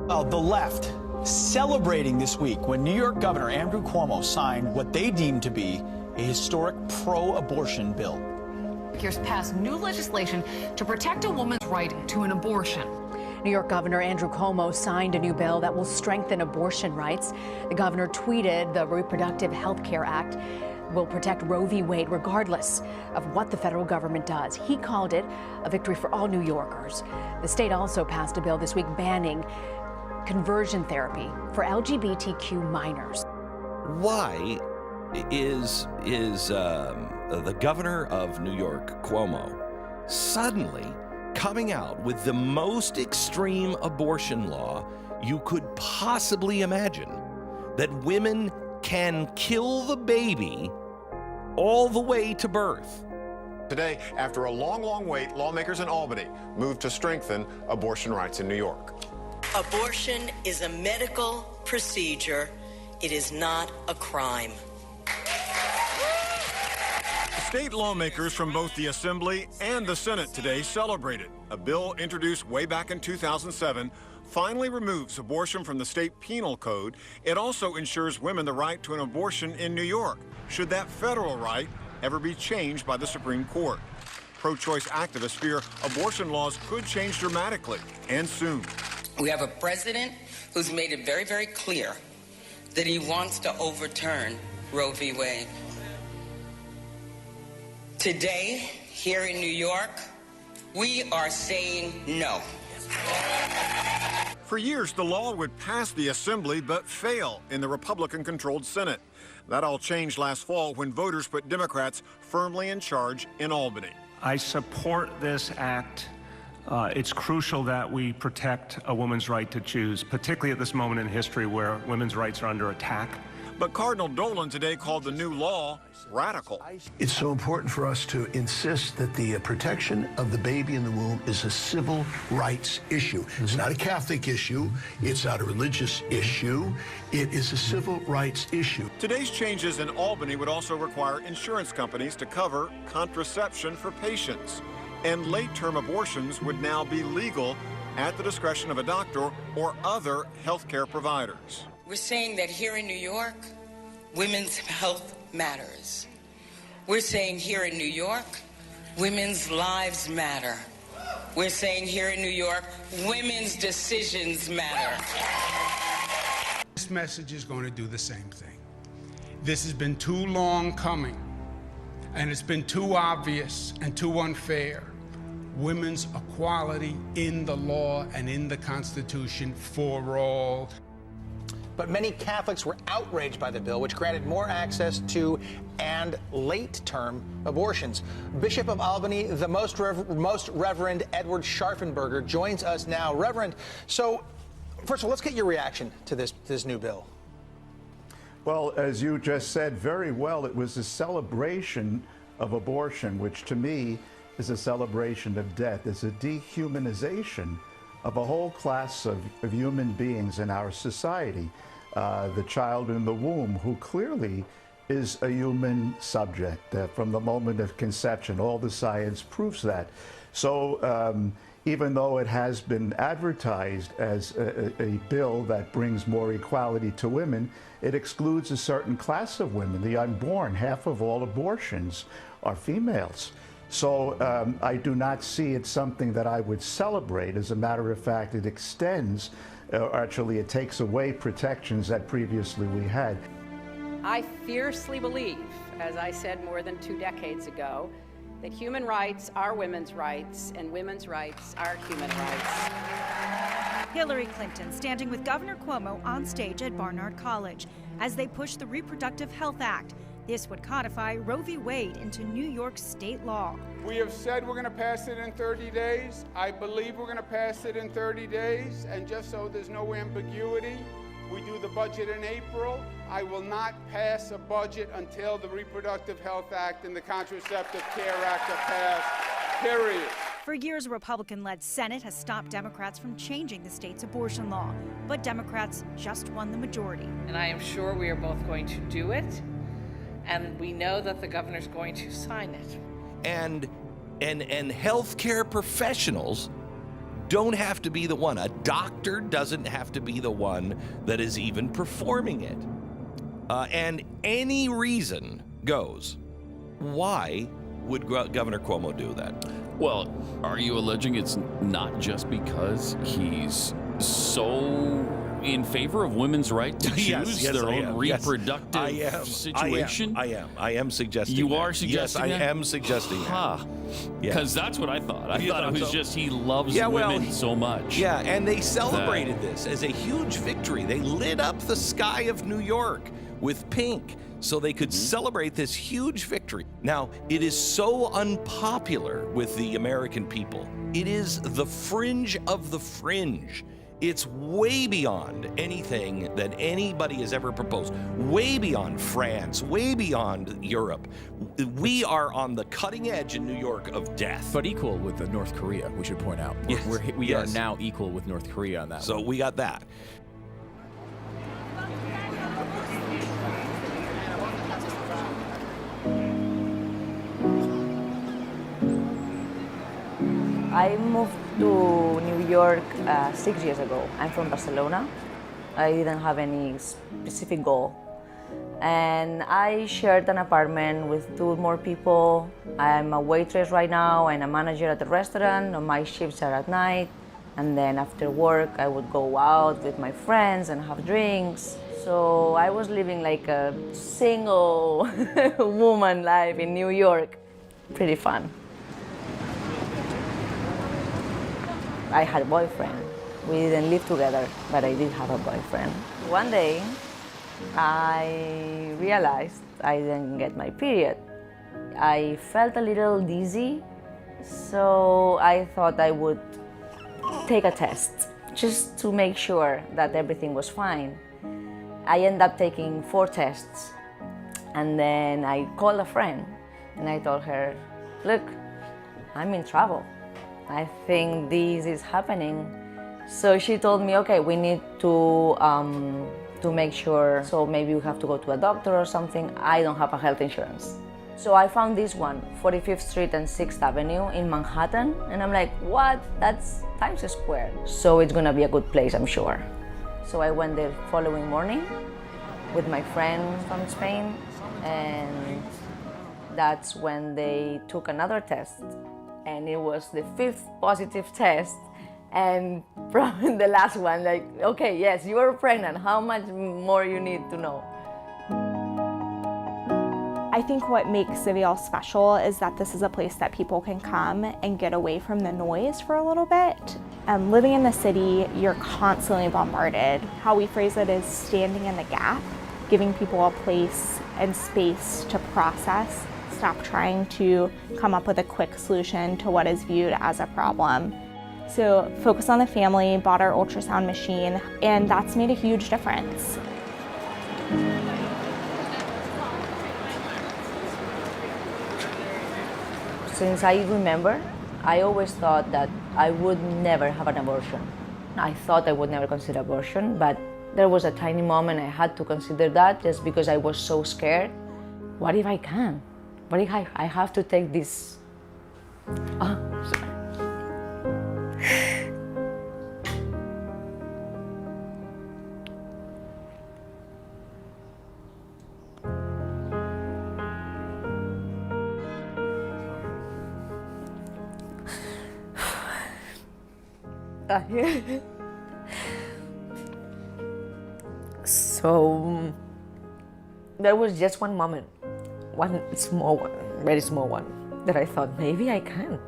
Well, the left celebrating this week when New York Governor Andrew Cuomo signed what they deemed to be a historic pro-abortion bill. Here's passed new legislation to protect a woman's right to an abortion. New York Governor Andrew Cuomo signed a new bill that will strengthen abortion rights. The governor tweeted the Reproductive Health Care Act will protect Roe v. Wade regardless of what the federal government does. He called it a victory for all New Yorkers. The state also passed a bill this week banning conversion therapy for LGBTQ minors. Why is the governor of New York, Cuomo, suddenly coming out with the most extreme abortion law you could possibly imagine, that women can kill the baby all the way to birth? Today, after a long wait, lawmakers in Albany moved to strengthen abortion rights in New York. Abortion is a medical procedure. It is not a crime. State lawmakers from both the Assembly and the Senate today celebrated. A bill introduced way back in 2007 finally removes abortion from the state penal code. It also ensures women the right to an abortion in New York, should that federal right ever be changed by the Supreme Court. Pro-choice activists fear abortion laws could change dramatically and soon. We have a president who's made it very, very clear that he wants to overturn Roe v. Wade. Today, here in New York, we are saying no. For years, the law would pass the Assembly but fail in the Republican-controlled Senate. That all changed last fall when voters put Democrats firmly in charge in Albany. I support this act. It's crucial that we protect a woman's right to choose, particularly at this moment in history where women's rights are under attack. But Cardinal Dolan today called the new law radical. It's so important for us to insist that the protection of the baby in the womb is a civil rights issue. It's not a Catholic issue. It's not a religious issue. It is a civil rights issue. Today's changes in Albany would also require insurance companies to cover contraception for patients. And late-term abortions would now be legal at the discretion of a doctor or other health care providers. We're saying that here in New York, women's health matters. We're saying here in New York, women's lives matter. We're saying here in New York, women's decisions matter. This message is going to do the same thing. This has been too long coming, and it's been too obvious and too unfair. Women's equality in the law and in the Constitution for all. But many Catholics were outraged by the bill, which granted more access to and late-term abortions. Bishop of Albany, the Most Reverend Edward Scharfenberger, joins us now. Reverend, so first of all, let's get your reaction to this new bill. Well, as you just said very well, it was a celebration of abortion, which to me is a celebration of death. It's a dehumanization of a whole class of human beings in our society. The child in the womb, who clearly is a human subject from the moment of conception. All the science proves that. So even though it has been advertised as a bill that brings more equality to women, it excludes a certain class of women, the unborn. Half of all abortions are females. So I do not see it something that I would celebrate. As a matter of fact, it extends, actually it takes away protections that previously we had. I fiercely believe, as I said more than 2 decades ago, that human rights are women's rights and women's rights are human rights. Hillary Clinton standing with Governor Cuomo on stage at Barnard College as they push the Reproductive Health Act. This would codify Roe v. Wade into New York state law. We have said we're going to pass it in 30 days. I believe we're going to pass it in 30 days. And just so there's no ambiguity, we do the budget in April. I will not pass a budget until the Reproductive Health Act and the Contraceptive Care Act are passed, period. For years, a Republican-led Senate has stopped Democrats from changing the state's abortion law. But Democrats just won the majority. And I am sure we are both going to do it. And we know that the governor's going to sign it. And healthcare professionals don't have to be the one. A doctor doesn't have to be the one that is even performing it. And any reason goes. Why would Governor Cuomo do that? Well, are you alleging it's not just because he's so in favor of women's right to choose their own reproductive situation? I am suggesting You that. are suggesting Yes, that? I am suggesting that. Because that's what I thought. I thought it was just he loves well, women so much. Yeah, and they celebrated this as a huge victory. They lit up the sky of New York with pink so they could celebrate this huge victory. Now, it is so unpopular with the American people. It is the fringe of the fringe. It's way beyond anything that anybody has ever proposed, way beyond France, way beyond Europe. We are on the cutting edge in New York of death. But equal with North Korea, we should point out. We are now equal with North Korea on that So one. we got that. I moved to New York 6 years ago. I'm from Barcelona. I didn't have any specific goal. And I shared an apartment with 2 more people. I'm a waitress right now and a manager at the restaurant. My shifts are at night. And then after work, I would go out with my friends and have drinks. So I was living like a single woman life in New York. Pretty fun. I had a boyfriend. We didn't live together, but I did have a boyfriend. One day, I realized I didn't get my period. I felt a little dizzy, so I thought I would take a test just to make sure that everything was fine. I ended up taking 4 tests, and then I called a friend and I told her, look, I'm in trouble. I think this is happening. So she told me, okay, we need to make sure, so maybe we have to go to a doctor or something. I don't have a health insurance. So I found this one, 45th Street and 6th Avenue in Manhattan. And I'm like, what? That's Times Square. So it's gonna be a good place, I'm sure. So I went there following morning with my friend from Spain. And that's when they took another test. And it was the 5th positive test. And from the last one, like, okay, yes, you are pregnant. How much more you need to know? I think what makes Zavale special is that this is a place that people can come and get away from the noise for a little bit. Living in the city, you're constantly bombarded. How we phrase it is standing in the gap, giving people a place and space to process. Stop trying to come up with a quick solution to what is viewed as a problem. So focus on the family, bought our ultrasound machine, and that's made a huge difference. Since I remember, I always thought that I would never have an abortion. I thought I would never consider abortion, but there was a tiny moment I had to consider that just because I was so scared. What if I can? What if I have to take this? So there was just one moment, one small one, very small one, that I thought maybe I can.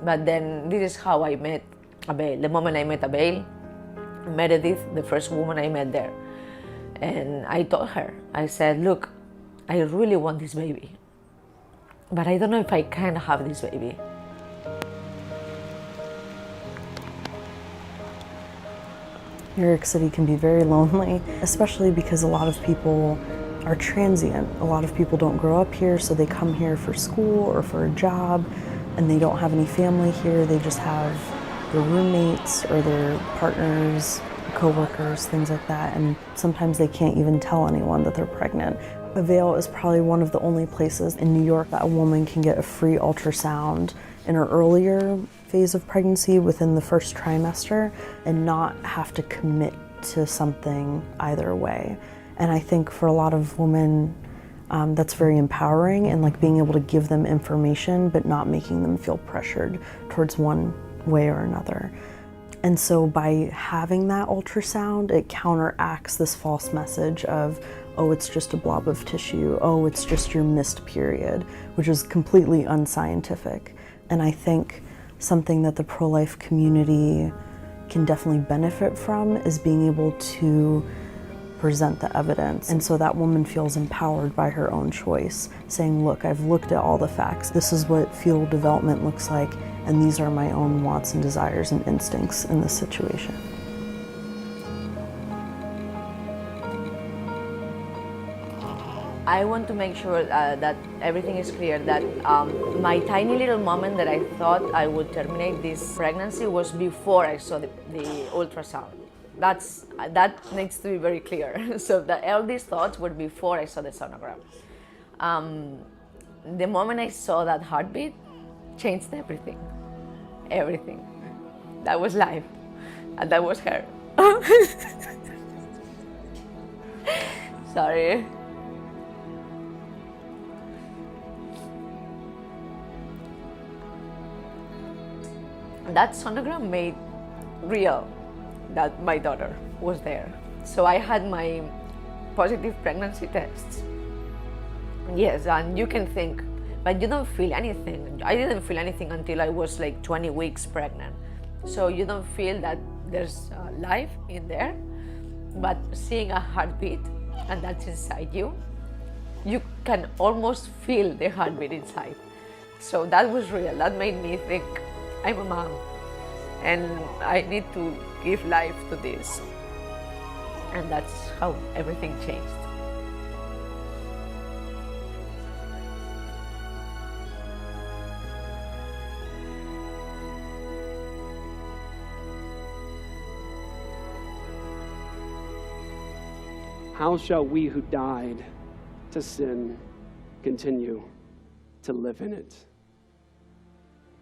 But then this is how I met Abel. The moment I met Abel, Meredith, the first woman I met there, and I told her, I said, look, I really want this baby, but I don't know if I can have this baby. New York City can be very lonely, especially because a lot of people are transient. A lot of people don't grow up here, so they come here for school or for a job, and they don't have any family here. They just have their roommates or their partners, co-workers, things like that, and sometimes they can't even tell anyone that they're pregnant. Avail is probably one of the only places in New York that a woman can get a free ultrasound in her earlier phase of pregnancy within the first trimester and not have to commit to something either way. And I think for a lot of women, that's very empowering, and like being able to give them information but not making them feel pressured towards one way or another. And so by having that ultrasound, it counteracts this false message of, oh, it's just a blob of tissue, oh, it's just your missed period, which is completely unscientific. And I think something that the pro-life community can definitely benefit from is being able to present the evidence. And so that woman feels empowered by her own choice, saying, look, I've looked at all the facts. This is what fetal development looks like, and these are my own wants and desires and instincts in this situation. I want to make sure that everything is clear, that my tiny little moment that I thought I would terminate this pregnancy was before I saw the ultrasound. That needs to be very clear. So all these thoughts were before I saw the sonogram. The moment I saw that heartbeat, changed everything. Everything. That was life. And that was her. Sorry. That sonogram made real that my daughter was there. So I had my positive pregnancy tests. Yes, and you can think, but you don't feel anything. I didn't feel anything until I was like 20 weeks pregnant. So you don't feel that there's life in there, but seeing a heartbeat and that's inside you, you can almost feel the heartbeat inside. So that was real. That made me think, I'm a mom and I need to give life to this. And that's how everything changed. How shall we who died to sin continue to live in it?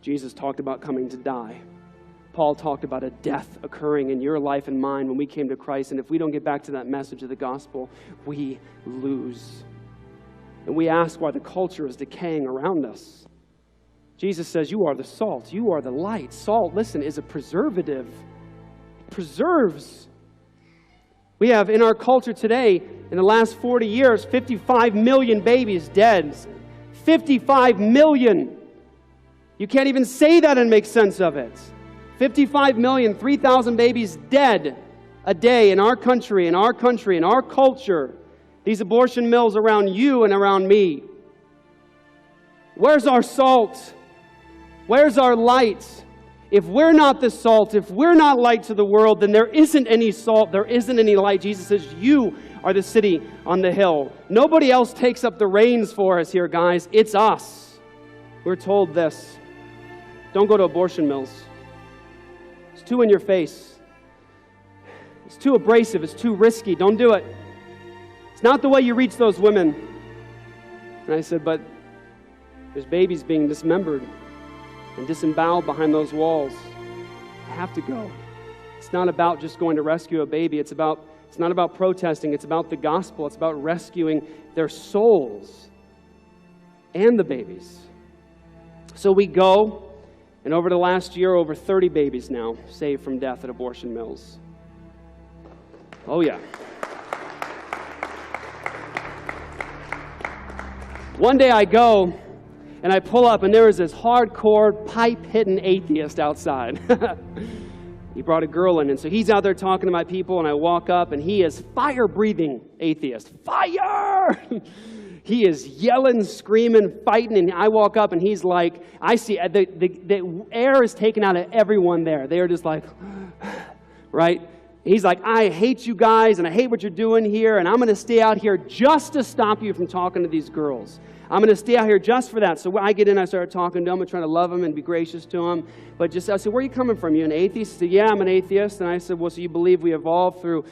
Jesus talked about coming to die. Paul talked about a death occurring in your life and mine when we came to Christ. And if we don't get back to that message of the gospel, we lose. And we ask why the culture is decaying around us. Jesus says, you are the salt, you are the light. Salt, listen, is a preservative. It preserves. We have in our culture today, in the last 40 years, 55 million babies dead. 55 million. You can't even say that and make sense of it. 55 million, 3,000 babies dead a day in our country, in our culture. These abortion mills around you and around me. Where's our salt? Where's our light? If we're not the salt, if we're not light to the world, then there isn't any salt, there isn't any light. Jesus says, you are the city on the hill. Nobody else takes up the reins for us here, guys. It's us. We're told this. Don't go to abortion mills. It's too in your face. It's too abrasive. It's too risky. Don't do it. It's not the way you reach those women. And I said, but there's babies being dismembered and disemboweled behind those walls. I have to go. It's not about just going to rescue a baby. It's not about protesting. It's about the gospel. It's about rescuing their souls and the babies. So we go, and over the last year, over 30 babies now saved from death at abortion mills. Oh yeah. One day I go, and I pull up, and there is this hardcore, pipe-hitting atheist outside. He brought a girl in, and so he's out there talking to my people, and I walk up, and he is fire-breathing atheist. Fire! He is yelling, screaming, fighting, and I walk up, and he's like, I see, the air is taken out of everyone there. They are just like, right? He's like, I hate you guys, and I hate what you're doing here, and I'm going to stay out here just to stop you from talking to these girls. I'm going to stay out here just for that. So when I get in, I start talking to them and trying to love them and be gracious to them. But I said, where are you coming from? You an atheist? He said, yeah, I'm an atheist. And I said, well, so you believe we evolved through,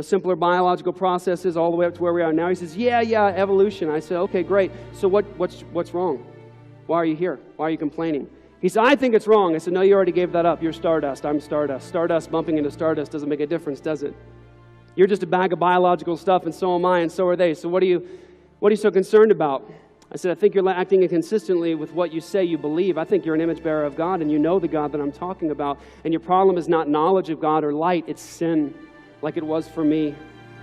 simpler biological processes all the way up to where we are now? He says, yeah, evolution. I said, okay, great. So what's wrong? Why are you here? Why are you complaining? He said, I think it's wrong. I said, no, you already gave that up. You're stardust. I'm stardust. Stardust bumping into stardust doesn't make a difference, does it? You're just a bag of biological stuff, and so am I, and so are they. So what are you so concerned about? I said, I think you're acting inconsistently with what you say you believe. I think you're an image bearer of God, and you know the God that I'm talking about. And your problem is not knowledge of God or light. It's sin, like it was for me.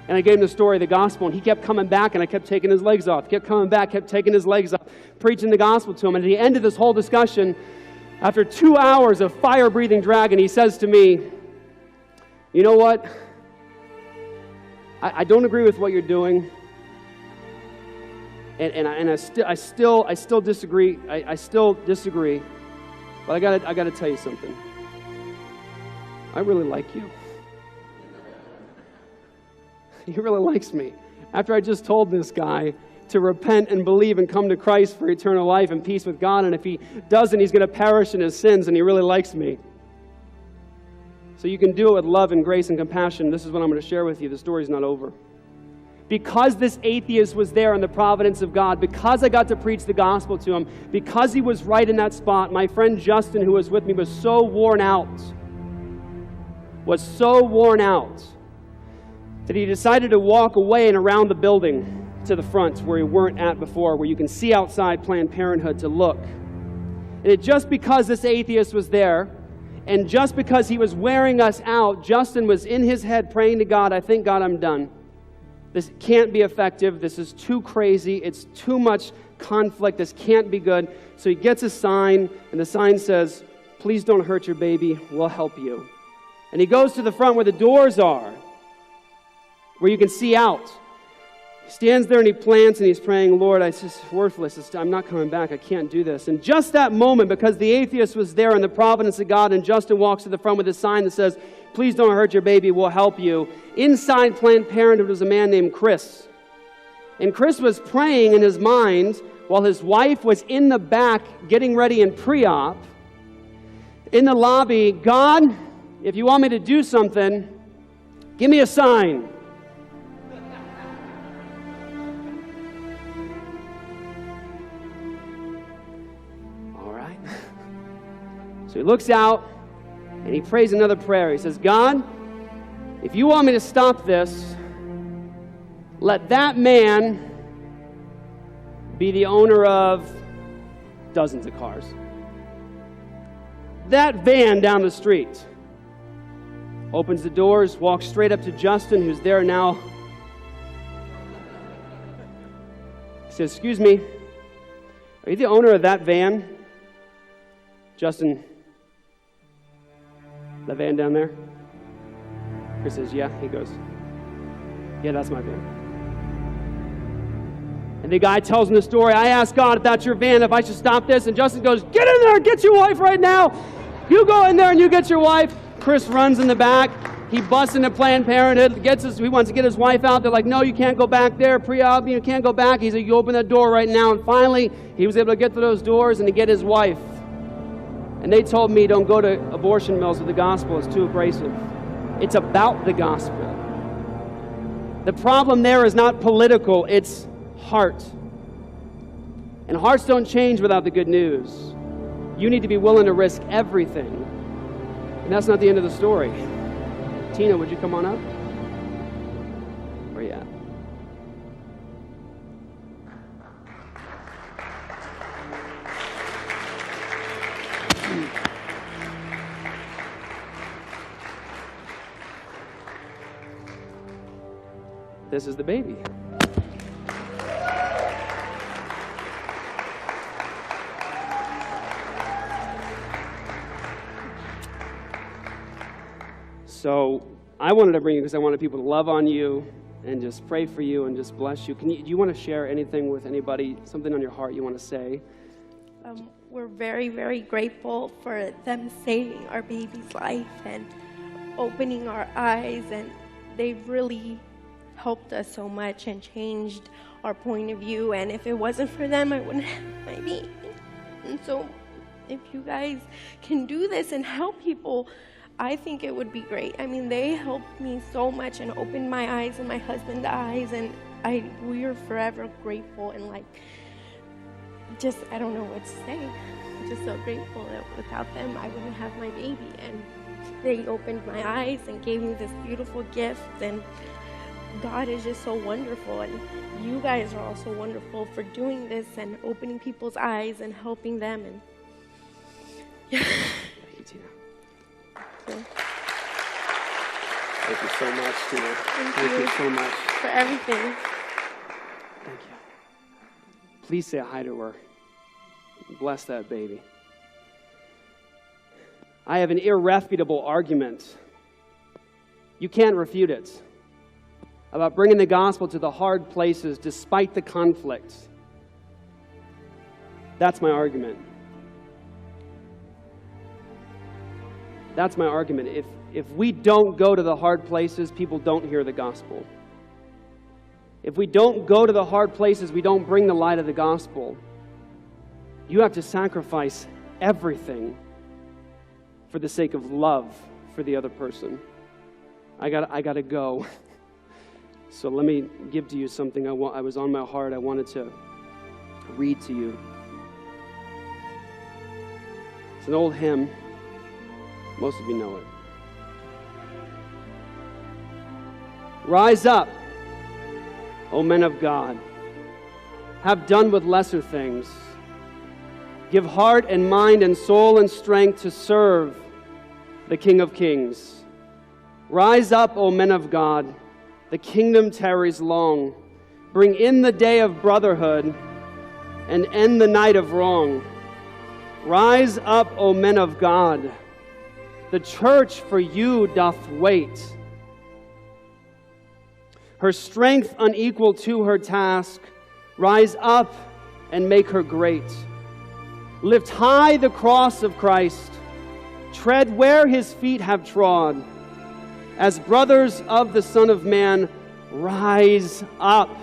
And I gave him the story of the gospel, and he kept coming back, and I kept taking his legs off. He kept coming back, kept taking his legs off, preaching the gospel to him. And at the end of this whole discussion, after 2 hours of fire-breathing dragon, he says to me, you know what? I don't agree with what you're doing. And I still disagree. I still disagree. But I gotta tell you something. I really like you. He really likes me. After I just told this guy to repent and believe and come to Christ for eternal life and peace with God, and if he doesn't, he's going to perish in his sins, and he really likes me. So you can do it with love and grace and compassion. This is what I'm going to share with you. The story's not over. Because this atheist was there in the providence of God, because I got to preach the gospel to him, because he was right in that spot, my friend Justin, who was with me, was so worn out that he decided to walk away and around the building to the front where we weren't at before, where you can see outside Planned Parenthood to look. And just because this atheist was there, and just because he was wearing us out, Justin was in his head praying to God, I think, God, I'm done. This can't be effective. This is too crazy. It's too much conflict. This can't be good. So he gets a sign, and the sign says, please don't hurt your baby. We'll help you. And he goes to the front where the doors are, where you can see out. He stands there and he plants and he's praying, Lord, it's just worthless. I'm not coming back. I can't do this. And just that moment, because the atheist was there in the providence of God, and Justin walks to the front with a sign that says, please don't hurt your baby, we'll help you. Inside Planned Parenthood was a man named Chris. And Chris was praying in his mind while his wife was in the back getting ready in pre-op. In the lobby, God, if you want me to do something, give me a sign. So he looks out and he prays another prayer. He says, God, if you want me to stop this, let that man be the owner of dozens of cars. That van down the street. Opens the doors, walks straight up to Justin, who's there now. He says, excuse me, are you the owner of that van? Justin, that van down there? Chris says, yeah. He goes, yeah, that's my van. And the guy tells him the story. I asked God if that's your van, if I should stop this. And Justin goes, get in there, get your wife right now. You go in there and you get your wife. Chris runs in the back. He busts into Planned Parenthood, he wants to get his wife out. They're like, no, you can't go back there. Pre-op, you can't go back. He's like, you open that door right now. And finally, he was able to get to those doors and to get his wife. And they told me, don't go to abortion mills with the gospel. It's too abrasive. It's about the gospel. The problem there is not political, it's heart. And hearts don't change without the good news. You need to be willing to risk everything. And that's not the end of the story. Tina, would you come on up? Where are you at? This is the baby. So I wanted to bring you because I wanted people to love on you and just pray for you and just bless you. Do you want to share anything with anybody, something on your heart you want to say? We're very, very grateful for them saving our baby's life and opening our eyes, and they've really helped us so much and changed our point of view. And if it wasn't for them, I wouldn't have my baby. And so if you guys can do this and help people, I think it would be great. I mean, they helped me so much and opened my eyes and my husband's eyes, and we are forever grateful. And like, just, I don't know what to say. just so grateful that without them, I wouldn't have my baby. And they opened my eyes and gave me this beautiful gift. And God is just so wonderful. And you guys are also wonderful for doing this and opening people's eyes and helping them. And yeah. Thank you so much, Tina. Thank you so much. For everything. Thank you. Please say hi to her. Bless that baby. I have an irrefutable argument. You can't refute it. About bringing the gospel to the hard places despite the conflict. That's my argument. That's my argument. If we don't go to the hard places, people don't hear the gospel. If we don't go to the hard places, we don't bring the light of the gospel. You have to sacrifice everything for the sake of love for the other person. I got to go. So let me give to you something I was on my heart. I wanted to read to you. It's an old hymn. Most of you know it. Rise up, O men of God. Have done with lesser things. Give heart and mind and soul and strength to serve the King of Kings. Rise up, O men of God. The kingdom tarries long. Bring in the day of brotherhood and end the night of wrong. Rise up, O men of God. The church for you doth wait. Her strength unequal to her task, rise up and make her great. Lift high the cross of Christ, tread where his feet have trod. As brothers of the Son of Man, rise up.